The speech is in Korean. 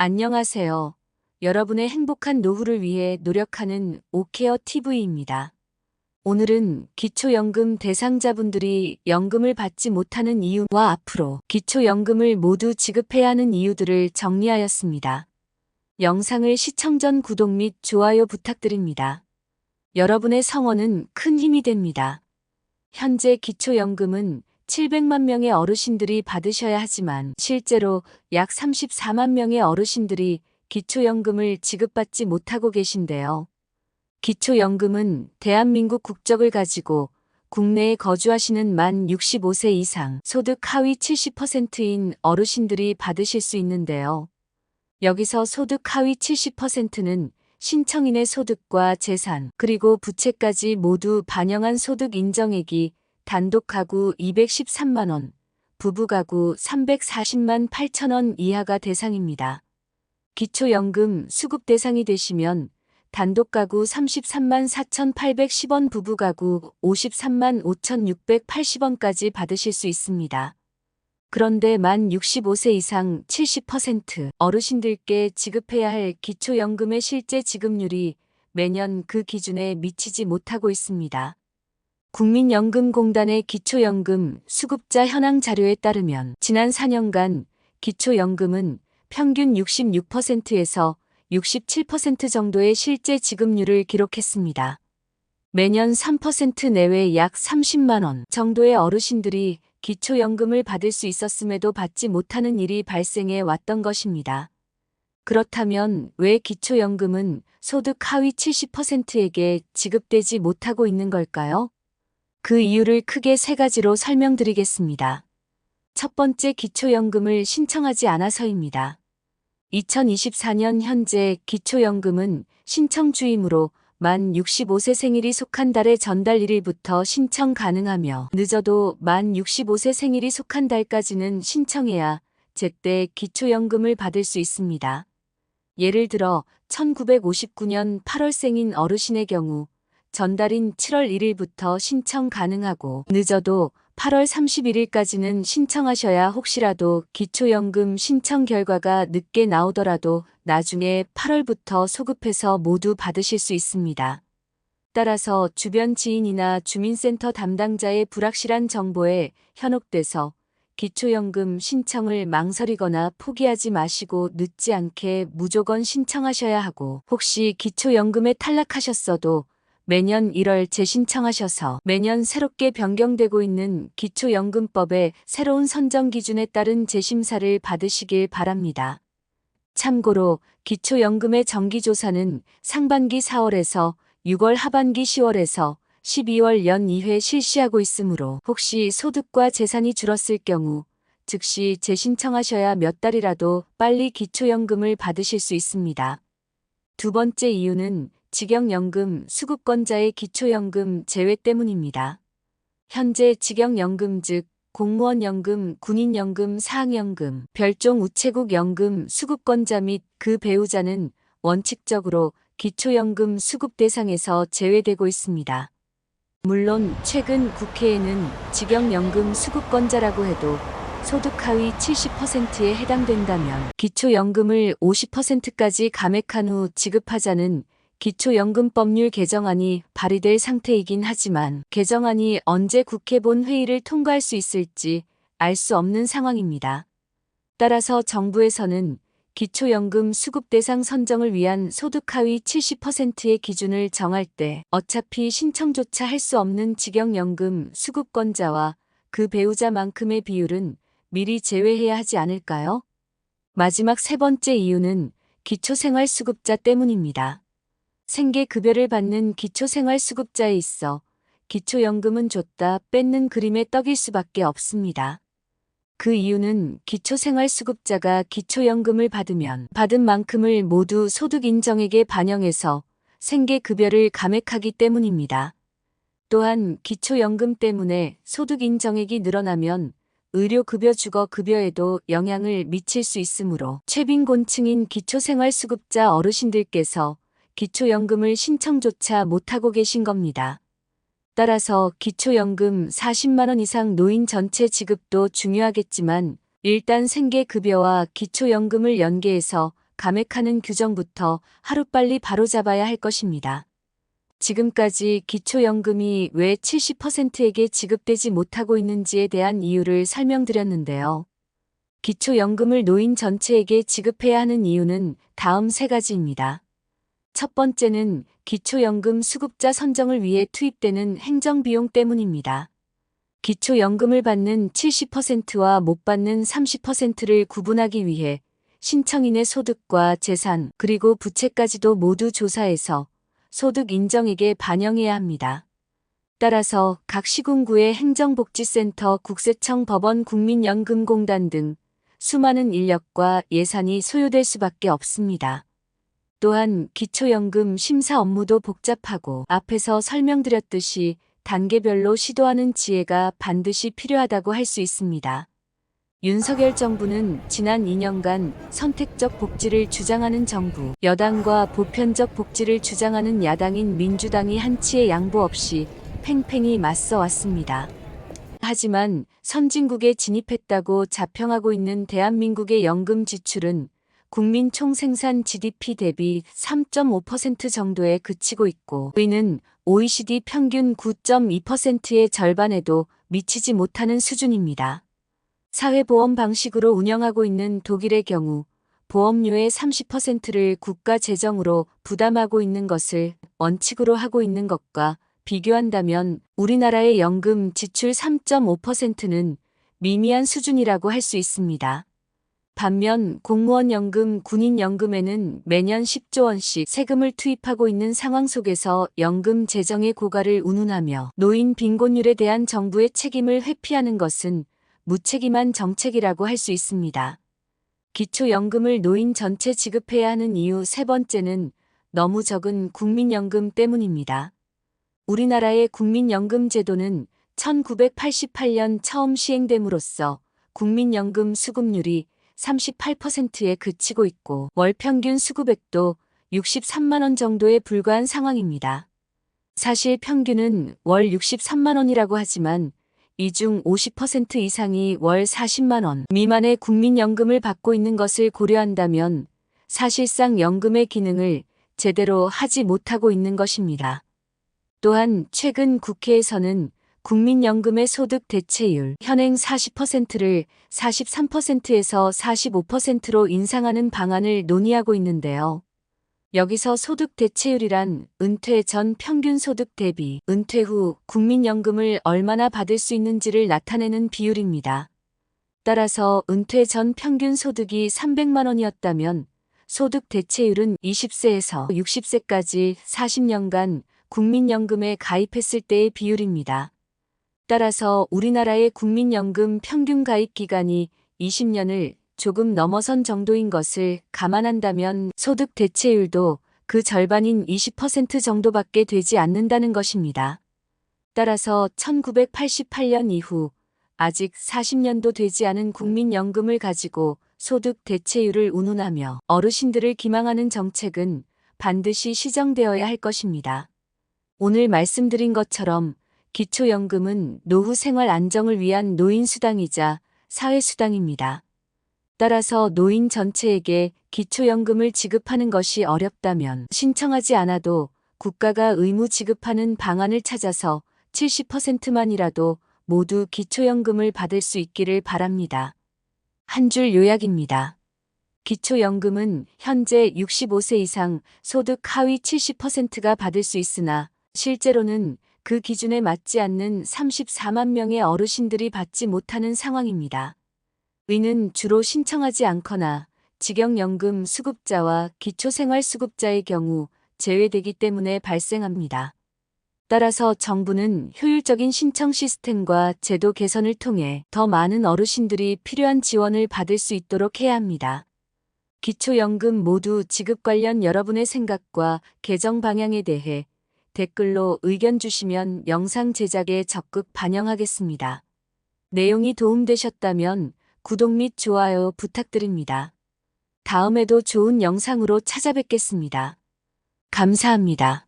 안녕하세요. 여러분의 행복한 노후를 위해 노력하는 오케어 TV입니다. 오늘은 기초연금 대상자분들이 연금을 받지 못하는 이유와 앞으로 기초연금을 모두 지급해야 하는 이유들을 정리하였습니다. 영상을 시청 전 구독 및 좋아요 부탁드립니다. 여러분의 성원은 큰 힘이 됩니다. 현재 기초연금은 700만 명의 어르신들이 받으셔야 하지만 실제로 약 34만 명의 어르신들이 기초연금을 지급받지 못하고 계신데요. 기초연금은 대한민국 국적을 가지고 국내에 거주하시는 만 65세 이상 소득 하위 70%인 어르신들이 받으실 수 있는데요. 여기서 소득 하위 70%는 신청인의 소득과 재산 그리고 부채까지 모두 반영한 소득 인정액이 단독 가구 213만 원, 부부 가구 340만 8천 원 이하가 대상입니다. 기초연금 수급 대상이 되시면 단독 가구 33만 4,810원, 부부 가구 53만 5,680원까지 받으실 수 있습니다. 그런데 만 65세 이상 70% 어르신들께 지급해야 할 기초연금의 실제 지급률이 매년 그 기준에 미치지 못하고 있습니다. 국민연금공단의 기초연금 수급자 현황 자료에 따르면 지난 4년간 기초연금은 평균 66%에서 67% 정도의 실제 지급률을 기록했습니다. 매년 3% 내외 약 30만 원 정도의 어르신들이 기초연금을 받을 수 있었음에도 받지 못하는 일이 발생해 왔던 것입니다. 그렇다면 왜 기초연금은 소득 하위 70%에게 지급되지 못하고 있는 걸까요? 그 이유를 크게 세 가지로 설명드리겠습니다. 첫 번째, 기초연금을 신청하지 않아서입니다. 2024년 현재 기초연금은 신청 주임으로 만 65세 생일이 속한 달의 전달 1일부터 신청 가능하며 늦어도 만 65세 생일이 속한 달까지는 신청해야 제때 기초연금을 받을 수 있습니다. 예를 들어 1959년 8월생인 어르신의 경우 전달인 7월 1일부터 신청 가능하고 늦어도 8월 31일까지는 신청하셔야 혹시라도 기초연금 신청 결과가 늦게 나오더라도 나중에 8월부터 소급해서 모두 받으실 수 있습니다. 따라서 주변 지인이나 주민센터 담당자의 불확실한 정보에 현혹돼서 기초연금 신청을 망설이거나 포기하지 마시고 늦지 않게 무조건 신청하셔야 하고, 혹시 기초연금에 탈락하셨어도 매년 1월 재신청하셔서 매년 새롭게 변경되고 있는 기초연금법의 새로운 선정 기준에 따른 재심사를 받으시길 바랍니다. 참고로 기초연금의 정기조사는 상반기 4월에서 6월, 하반기 10월에서 12월 연 2회 실시하고 있으므로 혹시 소득과 재산이 줄었을 경우 즉시 재신청하셔야 몇 달이라도 빨리 기초연금을 받으실 수 있습니다. 두 번째 이유는 직영연금 수급권자의 기초연금 제외 때문입니다. 현재 직영연금 즉 공무원연금, 군인연금, 사학연금, 별종 우체국연금 수급권자 및 그 배우자는 원칙적으로 기초연금 수급 대상에서 제외되고 있습니다. 물론 최근 국회에는 직영연금 수급권자라고 해도 소득 하위 70%에 해당된다면 기초연금을 50%까지 감액한 후 지급하자는 기초연금법률 개정안이 발의될 상태이긴 하지만 개정안이 언제 국회 본회의를 통과할 수 있을지 알 수 없는 상황입니다. 따라서 정부에서는 기초연금 수급 대상 선정을 위한 소득 하위 70%의 기준을 정할 때 어차피 신청조차 할 수 없는 직영연금 수급권자와 그 배우자만큼의 비율은 미리 제외해야 하지 않을까요? 마지막 세 번째 이유는 기초생활수급자 때문입니다. 생계급여를 받는 기초생활수급자에 있어 기초연금은 줬다 뺏는 그림의 떡일 수밖에 없습니다. 그 이유는 기초생활수급자가 기초연금을 받으면 받은 만큼을 모두 소득인정액에 반영해서 생계급여를 감액하기 때문입니다. 또한 기초연금 때문에 소득인정액이 늘어나면 의료급여, 주거급여에도 영향을 미칠 수 있으므로 최빈곤층인 기초생활수급자 어르신들께서 기초연금을 신청조차 못하고 계신 겁니다. 따라서 기초연금 40만 원 이상 노인 전체 지급도 중요하겠지만 일단 생계급여와 기초연금을 연계해서 감액하는 규정부터 하루빨리 바로잡아야 할 것입니다. 지금까지 기초연금이 왜 70%에게 지급되지 못하고 있는지에 대한 이유를 설명드렸는데요. 기초연금을 노인 전체에게 지급해야 하는 이유는 다음 세 가지입니다. 첫 번째는 기초연금 수급자 선정을 위해 투입되는 행정비용 때문입니다. 기초연금을 받는 70%와 못 받는 30%를 구분하기 위해 신청인의 소득과 재산 그리고 부채까지도 모두 조사해서 소득 인정액에 반영해야 합니다. 따라서 각 시군구의 행정복지센터, 국세청, 법원, 국민연금공단 등 수많은 인력과 예산이 소요될 수밖에 없습니다. 또한 기초연금 심사 업무도 복잡하고 앞에서 설명드렸듯이 단계별로 시도하는 지혜가 반드시 필요하다고 할 수 있습니다. 윤석열 정부는 지난 2년간 선택적 복지를 주장하는 정부, 여당과 보편적 복지를 주장하는 야당인 민주당이 한치의 양보 없이 팽팽히 맞서 왔습니다. 하지만 선진국에 진입했다고 자평하고 있는 대한민국의 연금 지출은 국민 총생산 GDP 대비 3.5% 정도에 그치고 있고 이는 OECD 평균 9.2%의 절반에도 미치지 못하는 수준입니다. 사회보험 방식으로 운영하고 있는 독일의 경우 보험료의 30%를 국가 재정으로 부담하고 있는 것을 원칙으로 하고 있는 것과 비교한다면 우리나라의 연금 지출 3.5%는 미미한 수준이라고 할 수 있습니다. 반면 공무원 연금, 군인 연금에는 매년 10조 원씩 세금을 투입하고 있는 상황 속에서 연금 재정의 고갈을 운운하며 노인 빈곤율에 대한 정부의 책임을 회피하는 것은 무책임한 정책이라고 할 수 있습니다. 기초연금을 노인 전체 지급해야 하는 이유 세 번째는 너무 적은 국민연금 때문입니다. 우리나라의 국민연금 제도는 1988년 처음 시행됨으로써 국민연금 수급률이 38%에 그치고 있고 월 평균 수급액도 63만 원 정도에 불과한 상황입니다. 사실 평균은 월 63만 원이라고 하지만 이 중 50% 이상이 월 40만 원 미만의 국민연금을 받고 있는 것을 고려한다면 사실상 연금의 기능을 제대로 하지 못하고 있는 것입니다. 또한 최근 국회에서는 국민연금의 소득 대체율 현행 40%를 43%에서 45%로 인상하는 방안을 논의하고 있는데요. 여기서 소득 대체율이란 은퇴 전 평균 소득 대비 은퇴 후 국민연금을 얼마나 받을 수 있는지를 나타내는 비율입니다. 따라서 은퇴 전 평균 소득이 300만 원이었다면 소득 대체율은 20세에서 60세까지 40년간 국민연금에 가입했을 때의 비율입니다. 따라서 우리나라의 국민연금 평균 가입 기간이 20년을 조금 넘어선 정도인 것을 감안한다면 소득 대체율도 그 절반인 20% 정도밖에 되지 않는다는 것입니다. 따라서 1988년 이후 아직 40년도 되지 않은 국민연금을 가지고 소득 대체율을 운운하며 어르신들을 기망하는 정책은 반드시 시정되어야 할 것입니다. 오늘 말씀드린 것처럼 기초연금은 노후 생활 안정을 위한 노인수당이자 사회수당입니다. 따라서 노인 전체에게 기초연금을 지급하는 것이 어렵다면 신청하지 않아도 국가가 의무 지급하는 방안을 찾아서 70%만이라도 모두 기초연금을 받을 수 있기를 바랍니다. 한 줄 요약입니다. 기초연금은 현재 65세 이상 소득 하위 70%가 받을 수 있으나 실제로는 그 기준에 맞지 않는 34만 명의 어르신들이 받지 못하는 상황입니다. 이는 주로 신청하지 않거나 직영연금 수급자와 기초생활수급자의 경우 제외되기 때문에 발생합니다. 따라서 정부는 효율적인 신청 시스템과 제도 개선을 통해 더 많은 어르신들이 필요한 지원을 받을 수 있도록 해야 합니다. 기초연금 모두 지급 관련 여러분의 생각과 개정 방향에 대해 댓글로 의견 주시면 영상 제작에 적극 반영하겠습니다. 내용이 도움되셨다면 구독 및 좋아요 부탁드립니다. 다음에도 좋은 영상으로 찾아뵙겠습니다. 감사합니다.